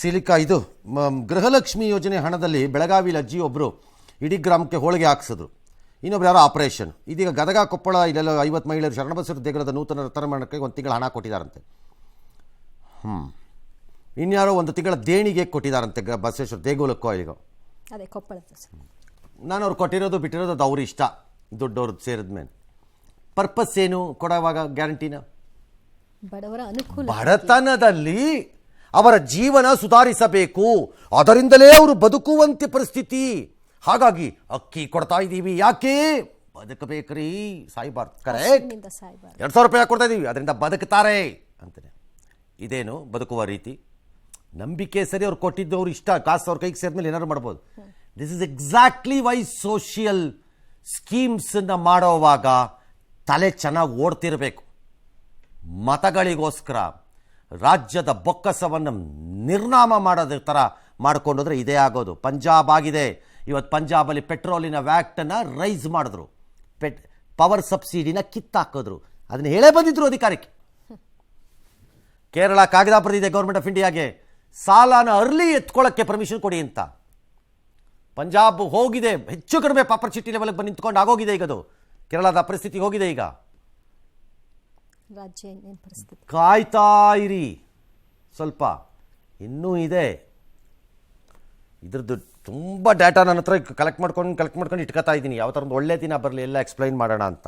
Silica ಇದು ಗೃಹಲಕ್ಷ್ಮಿ ಯೋಜನೆ ಹಣದಲ್ಲಿ ಬೆಳಗಾವಿಲಿ ಅಜ್ಜಿ ಒಬ್ಬರು ಇಡೀ ಗ್ರಾಮಕ್ಕೆ ಹೋಳಿಗೆ ಹಾಕ್ಸಿದ್ರು. ಇನ್ನೊಬ್ರು ಯಾರೋ ಆಪರೇಷನ್. ಇದೀಗ ಗದಗ ಕೊಪ್ಪಳ ಇಲ್ಲೆಲ್ಲ 50 ಮಹಿಳೆಯರು ಶರಣಬಸವ ದೇಗುಲದ ನೂತನ ತರಮಣಕ್ಕೆ 1 ತಿಂಗಳ ಹಣ ಕೊಟ್ಟಿದ್ದಾರಂತೆ. ಇನ್ಯಾರೋ 1 ತಿಂಗಳ ದೇಣಿಗೆ ಕೊಟ್ಟಿದ್ದಾರಂತೆ ಬಸವೇಶ್ವರ ದೇಗುಲಕ್ಕೋ ಇಲ್ಲಿಗೋ. ಅದೇ ಕೊಪ್ಪಳದ. ನಾನು ಅವ್ರು ಕೊಟ್ಟಿರೋದು ಬಿಟ್ಟಿರೋದು ಅದು ಅವ್ರ ಇಷ್ಟ, ದುಡ್ಡವ್ರದ್ದು ಸೇರಿದ ಮೇಲೆ. ಪರ್ಪಸ್ ಏನು ಕೊಡೋವಾಗ ಗ್ಯಾರಂಟಿನ? ಬಡವರ ಅನುಕೂಲ. ಬಡತನದಲ್ಲಿ ಅವರ ಜೀವನ ಸುಧಾರಿಸಬೇಕು, ಅದರಿಂದಲೇ ಅವರು ಬದುಕುವಂತೆ ಪರಿಸ್ಥಿತಿ. ಹಾಗಾಗಿ ಅಕ್ಕಿ ಕೊಡ್ತಾ ಇದ್ದೀವಿ. ಯಾಕೆ? ಬದುಕಬೇಕ್ರಿ, ಸಾಯ್ಬಾರ್ದು. ಕರೆಕ್ಟ್. 2,000 ರೂಪಾಯಿ ಕೊಡ್ತಾ ಇದ್ದೀವಿ, ಅದರಿಂದ ಬದುಕ್ತಾರೆ ಅಂತಾನೆ. ಇದೇನು ಬದುಕುವ ರೀತಿ? ನಂಬಿಕೆ ಸರಿ, ಅವ್ರು ಕೊಟ್ಟಿದ್ದು ಅವ್ರು ಇಷ್ಟ, ಕಾಸು ಅವ್ರ ಕೈಗೆ ಸೇರಿದ್ಮೇಲೆ ಏನಾದ್ರು ಮಾಡ್ಬೋದು. This is exactly why social ಸ್ಕೀಮ್ಸನ್ನು ಮಾಡೋವಾಗ ತಲೆ ಚೆನ್ನಾಗಿ ಓಡ್ತಿರಬೇಕು. ಮತಗಳಿಗೋಸ್ಕರ ರಾಜ್ಯದ ಬೊಕ್ಕಸವನ್ನು ನಿರ್ನಾಮ ಮಾಡೋದ್ರ ಥರ ಮಾಡ್ಕೊಂಡೋದ್ರೆ ಇದೇ ಆಗೋದು. ಪಂಜಾಬ್ ಆಗಿದೆ ಇವತ್ತು. ಪಂಜಾಬಲ್ಲಿ ಪೆಟ್ರೋಲಿನ ವ್ಯಾಟ್ನ ರೈಸ್ ಮಾಡಿದ್ರು, ಪವರ್ ಸಬ್ಸಿಡಿನ ಕಿತ್ತಾಕಿದ್ರು. ಅದನ್ನ ಹೇಳೇ ಬಂದಿದ್ರು ಅಧಿಕಾರಕ್ಕೆ. ಕೇರಳ ಕಾಗದ ಬರೆದಿದೆ ಗೌರ್ಮೆಂಟ್ ಆಫ್ ಇಂಡಿಯಾಗೆ, ಸಾಲನ ಅರ್ಲಿ ಎತ್ಕೊಳ್ಳೋಕ್ಕೆ ಪರ್ಮಿಷನ್ ಕೊಡಿ ಅಂತ. ಪಂಜಾಬ್ ಹೋಗಿದೆ, ಹೆಚ್ಚು ಕಡಿಮೆ ಪಾಪರ್ ಚಿಟ್ಟಿ ಲೆವೆಲ್ಗೆ ಬಂದು ನಿಂತ್ಕೊಂಡು ಆಗೋಗಿದೆ. ಈಗ ಅದು ಕೇರಳದ ಪರಿಸ್ಥಿತಿ ಹೋಗಿದೆ. ಈಗ ಕಾಯ್ತಾ ಇರಿ, ಸ್ವಲ್ಪ ಇನ್ನೂ ಇದೆ. ಇದ್ರದ್ದು ತುಂಬ ಡಾಟಾ ನನ್ನ ಹತ್ರ ಕಲೆಕ್ಟ್ ಮಾಡ್ಕೊಂಡು ಇಟ್ಕೊತಾ ಇದ್ದೀನಿ. ಯಾವ ಥರ ಒಂದು ಒಳ್ಳೆ ದಿನ ಬರಲಿ, ಎಲ್ಲ ಎಕ್ಸ್ಪ್ಲೈನ್ ಮಾಡೋಣ ಅಂತ.